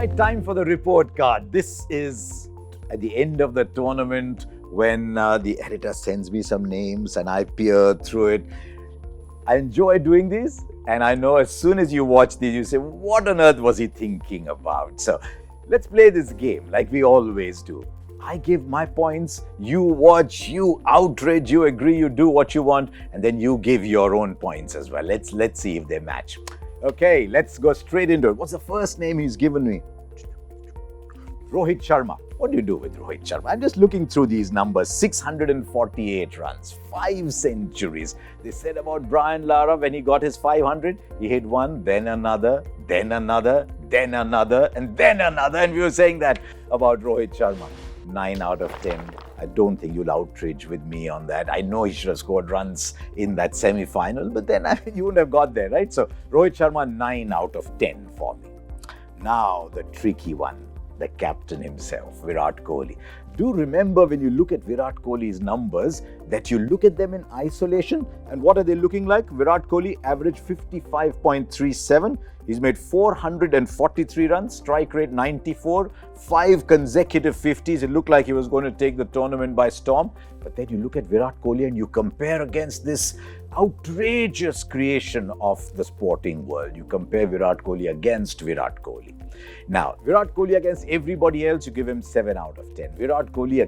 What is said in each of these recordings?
right, time for the report card. This is at the end of the tournament when the editor sends me some names and I peer through it. I enjoy doing these, and I know as soon as you watch these, you say, what on earth was he thinking about? So let's play this game like we always do. I give my points, you watch, you outrage, you agree, you do what you want, and then you give your own points as well. Let's see if they match. Okay, let's go straight into it. What's the first name he's given me? Rohit Sharma. What do you do with Rohit Sharma? I'm just looking through these numbers. 648 runs, 5 centuries. They said about Brian Lara when he got his 500, he hit one, then another, then another, then another, and then another. And we were saying that about Rohit Sharma. 9 out of 10. I don't think you'll outrage with me on that. I know he should have scored runs in that semi-final, but then you wouldn't have got there, right? So Rohit Sharma, 9 out of 10 for me. Now the tricky one, the captain himself, Virat Kohli. Do remember when you look at Virat Kohli's numbers that you look at them in isolation, and what are they looking like? Virat Kohli average 55.37. He's made 443 runs, strike rate 94, 5 consecutive 50s. It looked like he was going to take the tournament by storm. But then you look at Virat Kohli and you compare against this outrageous creation of the sporting world. You compare Virat Kohli against Virat Kohli. Now, Virat Kohli against everybody else, you give him 7 out of 10. Virat Kohli,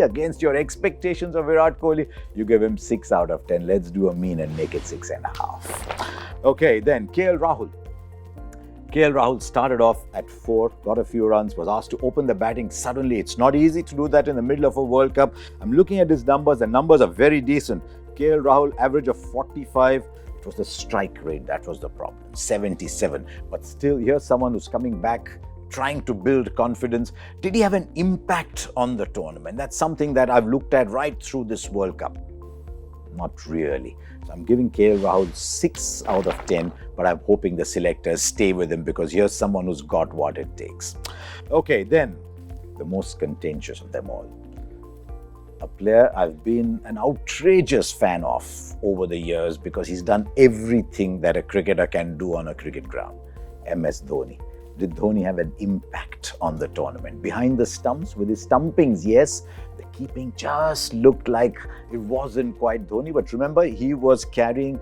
against your expectations of Virat Kohli, you give him 6 out of 10. Let's do a mean and make it 6.5. Okay, then KL Rahul. KL Rahul started off at 4, got a few runs, was asked to open the batting suddenly. It's not easy to do that in the middle of a World Cup. I'm looking at his numbers. The numbers are very decent. KL Rahul, average of 45. It was the strike rate that was the problem, 77. But still, here's someone who's coming back, trying to build confidence. Did he have an impact on the tournament? That's something that I've looked at right through this World Cup. Not really. So I'm giving KL Rahul 6 out of 10, but I'm hoping the selectors stay with him because here's someone who's got what it takes. Okay, then the most contentious of them all. A player I've been an outrageous fan of over the years because he's done everything that a cricketer can do on a cricket ground. MS Dhoni. Did Dhoni have an impact on the tournament? Behind the stumps, with his stumpings, yes, the keeping just looked like it wasn't quite Dhoni. But remember, he was carrying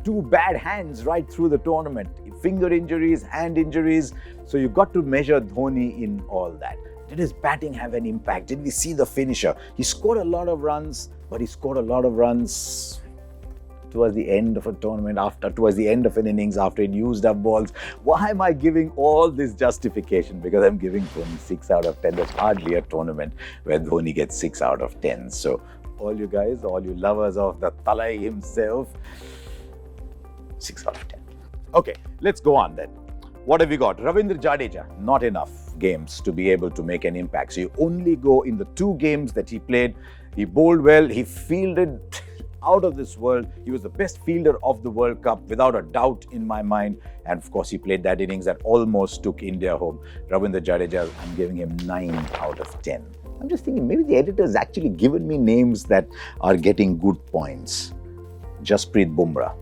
2 bad hands right through the tournament. Finger injuries, hand injuries. So you got to measure Dhoni in all that. Did his batting have an impact? Did we see the finisher? He scored a lot of runs, but he scored a lot of runs towards the end of a tournament, towards the end of an innings, after it used up balls. Why am I giving all this justification? Because I'm giving Dhoni 6 out of 10. There's hardly a tournament where Dhoni gets 6 out of 10. So all you guys, all you lovers of the Talai himself, 6 out of 10. Okay, let's go on then. What have we got? Ravindra Jadeja, not enough games to be able to make an impact. So you only go in the 2 games that he played. He bowled well, he fielded out of this world. He was the best fielder of the World Cup, without a doubt in my mind. And of course, he played that innings that almost took India home. Ravindra Jadeja, I'm giving him 9 out of 10. I'm just thinking, maybe the editor's actually given me names that are getting good points. Jasprit Bumrah.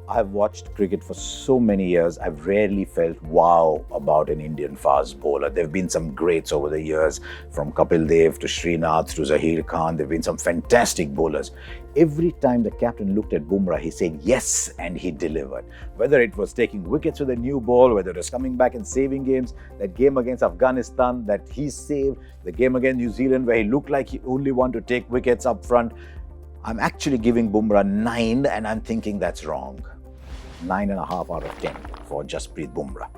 I've watched cricket for so many years. I've rarely felt wow about an Indian fast bowler. There have been some greats over the years, from Kapil Dev to Srinath to Zaheer Khan. There have been some fantastic bowlers. Every time the captain looked at Bumrah, he said yes, and he delivered. Whether it was taking wickets with a new ball, whether it was coming back and saving games, that game against Afghanistan that he saved, the game against New Zealand where he looked like he only wanted to take wickets up front. I'm actually giving Bumrah 9, and I'm thinking that's wrong. 9.5 out of 10 for Jasprit Bumrah.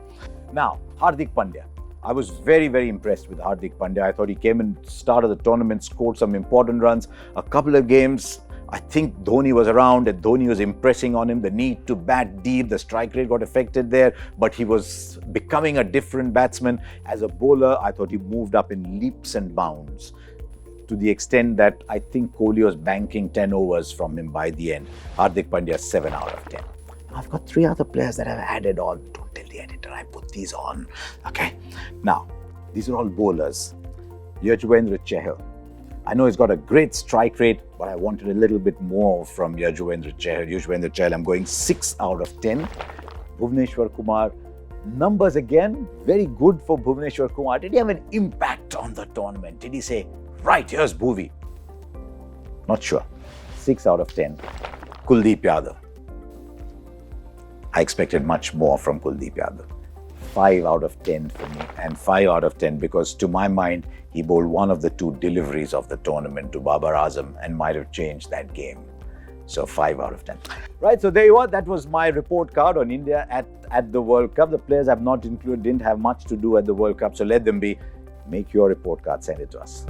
Now, Hardik Pandya. I was very, very impressed with Hardik Pandya. I thought he came and started the tournament, scored some important runs. A couple of games, I think Dhoni was around and Dhoni was impressing on him. The need to bat deep, the strike rate got affected there, but he was becoming a different batsman. As a bowler, I thought he moved up in leaps and bounds, to the extent that I think Kohli was banking 10 overs from him by the end. Hardik Pandya, 7 out of 10. I've got 3 other players that I've added on. Don't tell the editor I put these on. Okay. Now, these are all bowlers. Yajuvendra Chahal. I know he's got a great strike rate, but I wanted a little bit more from Yajuvendra Chahal. I'm going 6 out of 10. Bhuvneshwar Kumar, Numbers again, very good for Bhuvneshwar Kumar. Did he have an impact on the tournament? Did he say, right, here's Bhuvi? Not sure. 6 out of 10. Kuldeep Yadav. I expected much more from Kuldeep Yadav. 5 out of 10 for me, and 5 out of 10 because to my mind, he bowled one of the 2 deliveries of the tournament to Babar Azam and might have changed that game. So 5 out of 10. Right, so there you are. That was my report card on India at the World Cup. The players I've not included didn't have much to do at the World Cup, so let them be. Make your report card, send it to us.